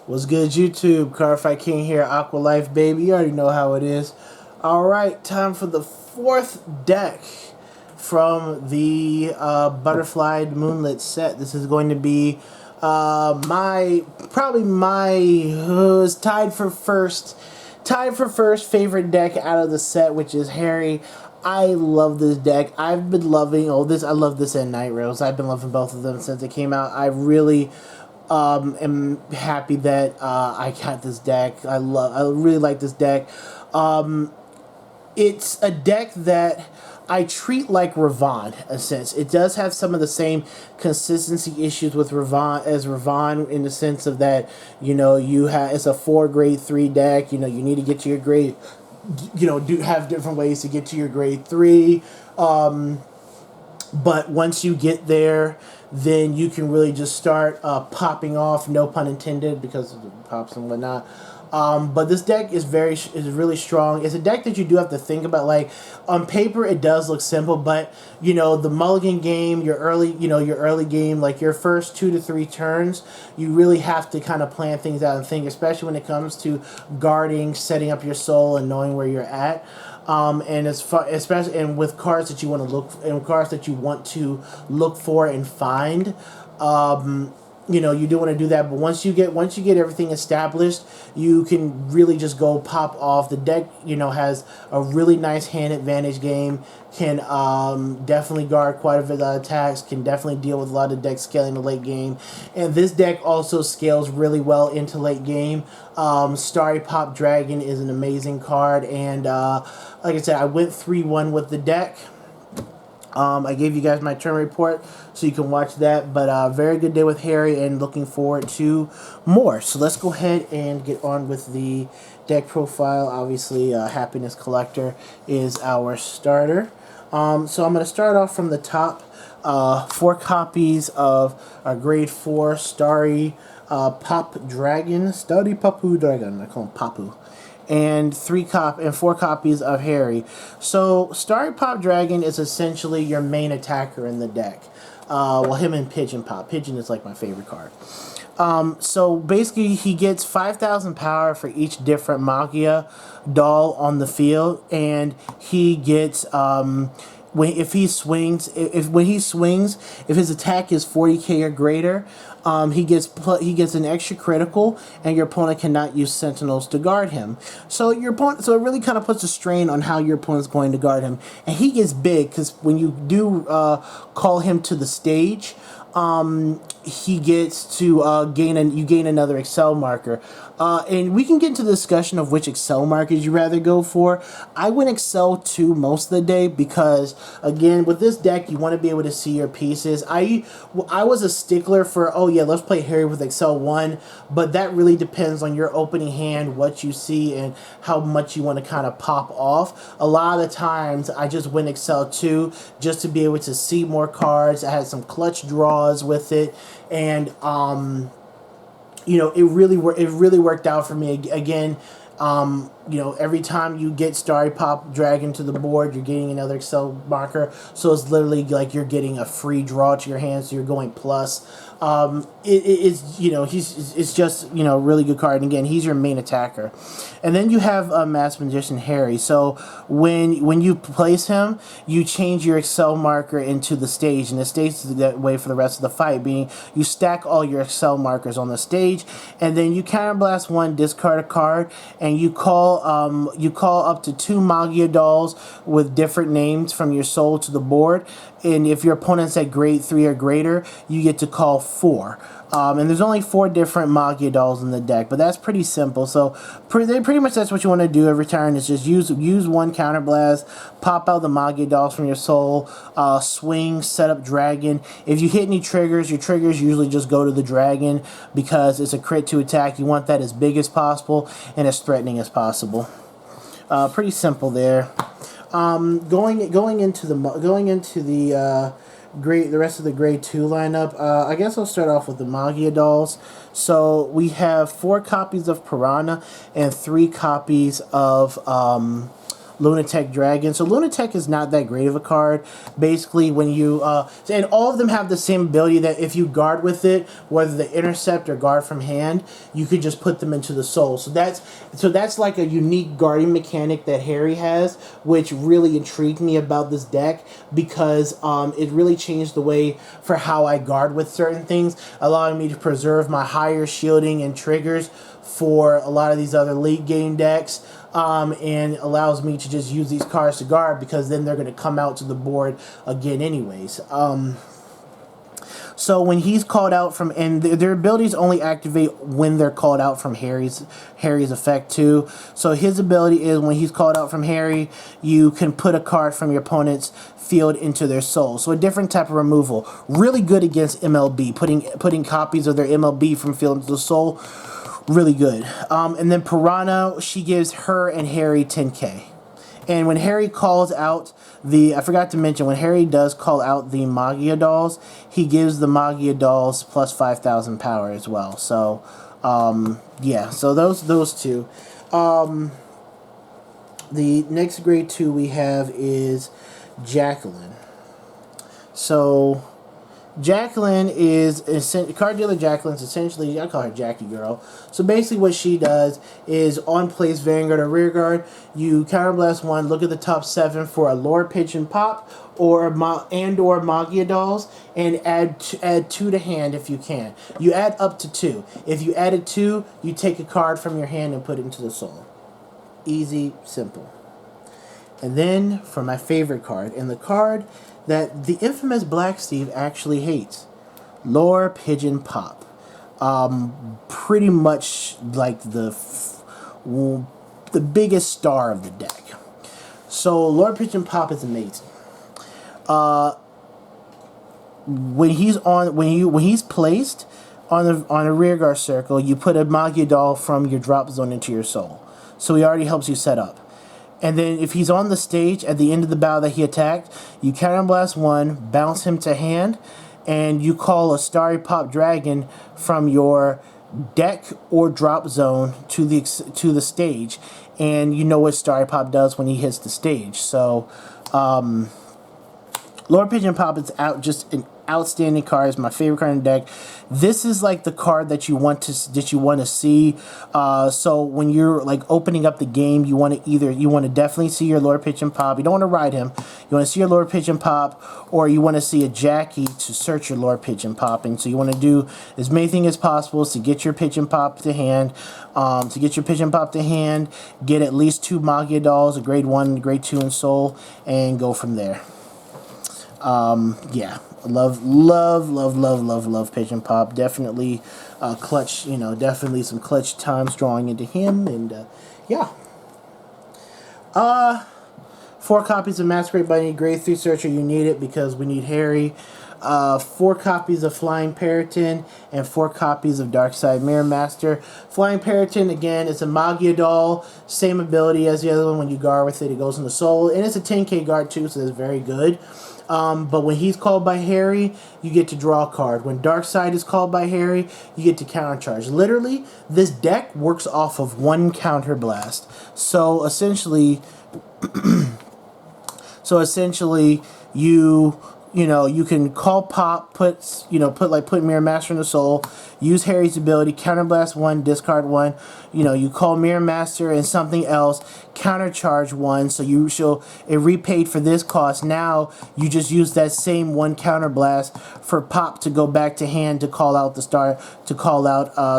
What's good, YouTube? Cardfight King here, Aqua Life Baby. You already know how it is. Alright, time for the fourth deck from the Butterfly Moonlit set. This is going to be probably my tied for first favorite deck out of the set, which is Harri. I love this deck. I've been loving I love this and Night Rose. I've been loving both of them since it came out. I really am happy that I got this deck. I really like this deck. It's a deck that I treat like Ravon, in a sense. It does have some of the same consistency issues with Ravon in the sense of that, it's a 4 grade 3 deck. You need to get to your grade, do have different ways to get to your grade 3. But once you get there, then you can really just start popping off, no pun intended, because of the pops and whatnot. But this deck is really strong. It's a deck that you do have to think about. Like, on paper, it does look simple, but the mulligan game, your early game, like your first 2 to 3 turns, you really have to kind of plan things out and think, especially when it comes to guarding, setting up your soul, and knowing where you're at. And especially with cards that you want to look for and find. You do want to do that, but once you get everything established, you can really just go pop off. The deck, has a really nice hand advantage game, can definitely guard quite a bit of attacks, can definitely deal with a lot of deck scaling in the late game, and this deck also scales really well into late game. Starry Pop Dragon is an amazing card, and like I said, I went 3-1 with the deck. I gave you guys my turn report, so you can watch that. But very good day with Harri, and looking forward to more. So let's go ahead and get on with the deck profile. Obviously, Happiness Collector is our starter. So I'm going to start off from the top. 4 copies of our grade 4 Starry Pop Dragon. Starry Papu Dragon. I call him Papu. And 4 copies of Harri. So Starry Pop Dragon is essentially your main attacker in the deck. Well, him and Pigeon Pop. Pigeon is like my favorite card. So basically, he gets 5,000 power for each different Magia doll on the field, and he gets when he swings, if his attack is 40k or greater, he gets an extra critical, and your opponent cannot use sentinels to guard him. So it really kind of puts a strain on how your opponent's going to guard him, and he gets big because when you do call him to the stage, he gets to gain another Excel marker. And we can get into the discussion of which Excel markers you rather go for. I went Excel 2 most of the day because, again, with this deck, you want to be able to see your pieces. I was a stickler for, let's play Harri with Excel 1, but that really depends on your opening hand, what you see, and how much you want to kind of pop off. A lot of the times, I just went Excel 2 just to be able to see more cards. I had some clutch draws with it, and it really worked out for me. Again, every time you get Starry Pop Dragon to the board, you're getting another Excel marker. So it's literally like you're getting a free draw to your hand, so you're going plus. It's just a really good card. And again, he's your main attacker. And then you have Masked Magician Harri. So when you place him, you change your Excel marker into the stage, and the stage is that way for the rest of the fight. Being you stack all your Excel markers on the stage, and then you counterblast 1, discard a card, and you call up to 2 Magia dolls with different names from your soul to the board. And if your opponent's at grade 3 or greater, you get to call 4. And there's only 4 different Magia dolls in the deck, but that's pretty simple. So pretty much that's what you want to do every turn, is just use 1 counterblast, pop out the Magia dolls from your soul, swing, set up dragon. If you hit any triggers, your triggers usually just go to the dragon because it's a crit to attack. You want that as big as possible and as threatening as possible. Pretty simple there. Going into the rest of the grade 2 lineup, I guess I'll start off with the Magia dolls. So we have 4 copies of Piranha and 3 copies of Lunatic Dragon. So Lunatic is not that great of a card. Basically, when you and all of them have the same ability that if you guard with it, whether the intercept or guard from hand, you could just put them into the soul. So that's like a unique guarding mechanic that Harri has, which really intrigued me about this deck because it really changed the way for how I guard with certain things, allowing me to preserve my higher shielding and triggers for a lot of these other late game decks. And allows me to just use these cards to guard because then they're going to come out to the board again anyways. So when he's called out from, and their abilities only activate when they're called out from Harri's effect too. So his ability is when he's called out from Harri, you can put a card from your opponent's field into their soul. So a different type of removal. Really good against MLB, putting copies of their MLB from field into the soul. Really good. And then Piranha, she gives her and Harri 10k. And when Harri calls out I forgot to mention, when Harri does call out the Magia dolls, he gives the Magia dolls plus 5,000 power as well. So, yeah, so those two. The next grade 2 we have is Jacqueline. So Jacqueline is card dealer. Jacqueline's essentially, I call her Jackie Girl. So basically what she does is on place Vanguard or Rearguard, you counterblast 1, look at the top 7 for a Lord Pigeon Pop or Magia Dolls, and add 2 to hand if you can. You add up to 2. If you added 2, you take a card from your hand and put it into the soul. Easy, simple. And then for my favorite card, and the card that the infamous Black Steve actually hates, Lord Pigeon Pop. Pretty much like the biggest star of the deck. So Lord Pigeon Pop is amazing. When he's placed on a rearguard circle, you put a Magia doll from your drop zone into your soul. So he already helps you set up. And then if he's on the stage at the end of the battle that he attacked, you counterblast 1, bounce him to hand, and you call a Starry Pop Dragon from your deck or drop zone to the stage, and you know what Starry Pop does when he hits the stage. So Lord Pigeon Pop is just an outstanding card. It's my favorite card in the deck. This is like the card that you want to see. So when you're like opening up the game, you want to definitely see your Lord Pigeon Pop. You don't want to ride him. You want to see your Lord Pigeon Pop, or you want to see a Jackie to search your Lord Pigeon Pop. And so you want to do as many things as possible to get your Pigeon Pop to hand. Get at least 2 Magia dolls, a grade 1, grade 2 in soul, and go from there. Yeah. Love Pigeon Pop. Definitely clutch, definitely some clutch times drawing into him, and yeah. 4 copies of Masquerade Bunny, grade 3 searcher, you need it because we need Harri. 4 copies of Flying Peryton and 4 copies of Darkside Mirror Master. Flying Peryton, again, is a Magia doll, same ability as the other one. When you guard with it, it goes in the soul, and it's a 10k guard too, so that's very good. But when he's called by Harri, you get to draw a card. When Darkside is called by Harri, you get to countercharge. Literally, this deck works off of 1 counterblast. So essentially, you can call Pop, put Mirror Master in the soul, use Harri's ability, counterblast 1, discard 1. You call Mirror Master and something else, countercharge 1, so it repaid for this cost. Now you just use that same 1 counterblast for Pop to go back to hand to call out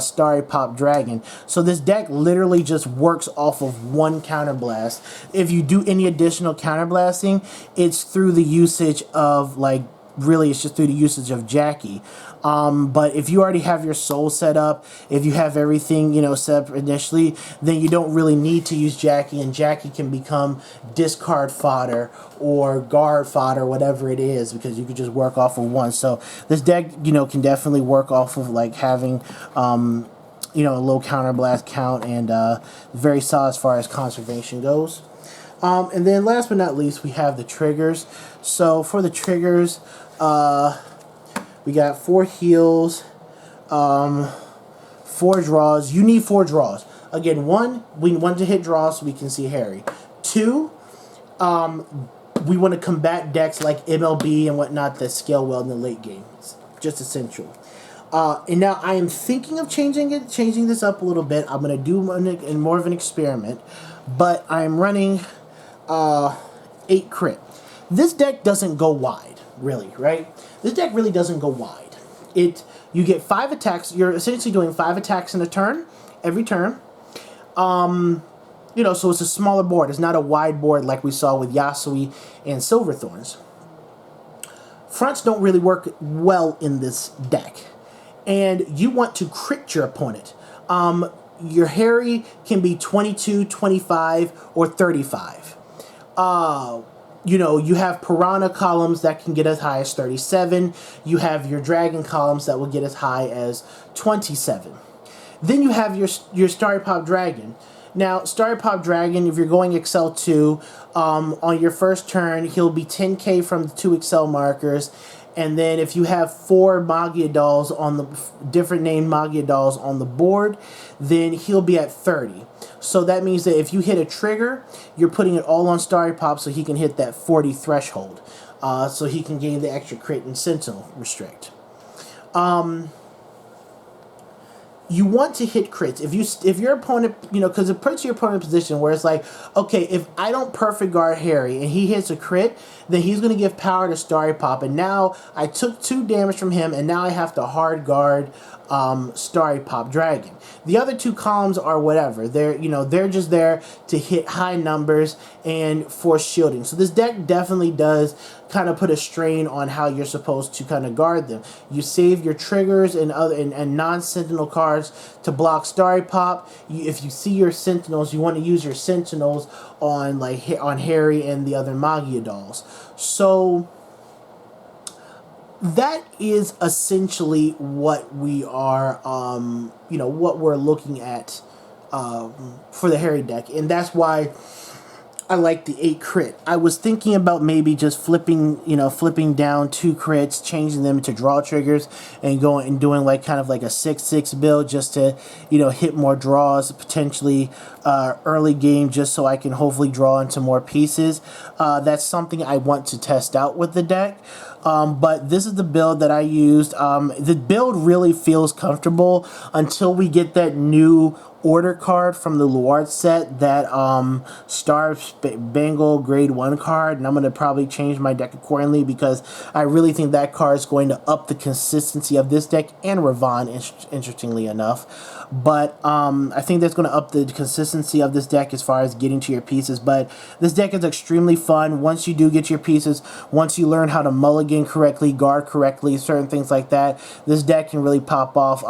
Starry Pop Dragon. So this deck literally just works off of 1 counterblast. If you do any additional counterblasting, it's through the usage of it's just through the usage of Jackie. But if you already have your soul set up, if you have everything, set up initially, then you don't really need to use Jackie, and Jackie can become discard fodder or guard fodder, whatever it is, because you could just work off of 1. So this deck, can definitely work off of having, a low counterblast count, and very solid as far as conservation goes. And then last but not least, we have the triggers. So for the triggers, we got 4 heals, 4 draws. You need 4 draws. Again, 1, we want to hit draws so we can see Harri. 2, we want to combat decks like MLB and whatnot that scale well in the late game. It's just essential. And now I am thinking of changing this up a little bit. I'm going to do more of an experiment, but I'm running 8 crit. This deck doesn't go wide, really, right? This deck really doesn't go wide. You get 5 attacks. You're essentially doing 5 attacks in a turn, every turn. You know, so it's a smaller board. It's not a wide board like we saw with Yasui and Silverthorns. Fronts don't really work well in this deck. And you want to crit your opponent. Your Harri can be 22, 25, or 35. You know, you have Piranha columns that can get as high as 37. You have your Dragon columns that will get as high as 27. Then you have your Starry Pop Dragon. Now, Starry Pop Dragon, if you're going Excel 2, on your first turn, he'll be 10k from the 2 Excel markers. And then if you have 4 Magia dolls on the different named Magia dolls on the board, then he'll be at 30. So that means that if you hit a trigger, you're putting it all on Starry Pop so he can hit that 40 threshold. So he can gain the extra crit and Sentinel restrict. You want to hit crits. If your opponent, you know, because it puts your opponent in a position where it's like, okay, if I don't perfect guard Harri and he hits a crit, then he's going to give power to Starry Pop, and now I took 2 damage from him, and now I have to hard guard Starry Pop Dragon. The other 2 columns are whatever. They're just there to hit high numbers and force shielding. So this deck definitely does kind of put a strain on how you're supposed to kind of guard them. You save your triggers and non-sentinel cards to block Starry Pop. If you see your sentinels, you want to use your sentinels on Harri and the other Magia dolls. So that is essentially what we are, what we're looking at for the Harri deck, and that's why I like the 8 crit. I was thinking about maybe just flipping down 2 crits, changing them to draw triggers, and going and doing kind of like a 6/6 build just to, hit more draws, potentially early game, just so I can hopefully draw into more pieces. That's something I want to test out with the deck. But this is the build that I used. The build really feels comfortable until we get that new order card from the Luard set, that Star Bengal grade 1 card, and I'm going to probably change my deck accordingly because I really think that card is going to up the consistency of this deck and Ravon, interestingly enough. But I think that's going to up the consistency of this deck as far as getting to your pieces. But this deck is extremely fun once you do get your pieces, once you learn how to mulligan correctly, guard correctly, certain things like that. This deck can really pop off.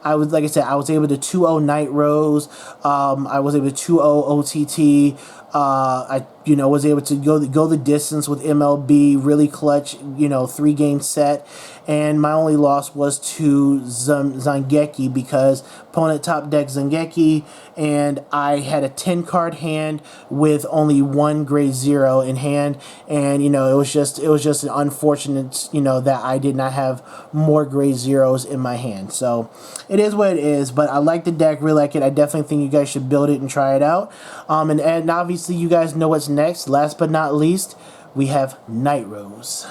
I was able to 2-0 Night Rose. I was able to 2-0 OTT. I was able to go the distance with MLB, really clutch, 3-game set, and my only loss was to Zangeki because opponent top deck Zangeki, and I had a 10-card hand with only 1 grade 0 in hand, and it was just an unfortunate, that I did not have more grade 0s in my hand. So it is what it is, but I like the deck, really like it. I definitely think you guys should build it and try it out. And obviously you guys know what's next. Last but not least, we have Night Rose.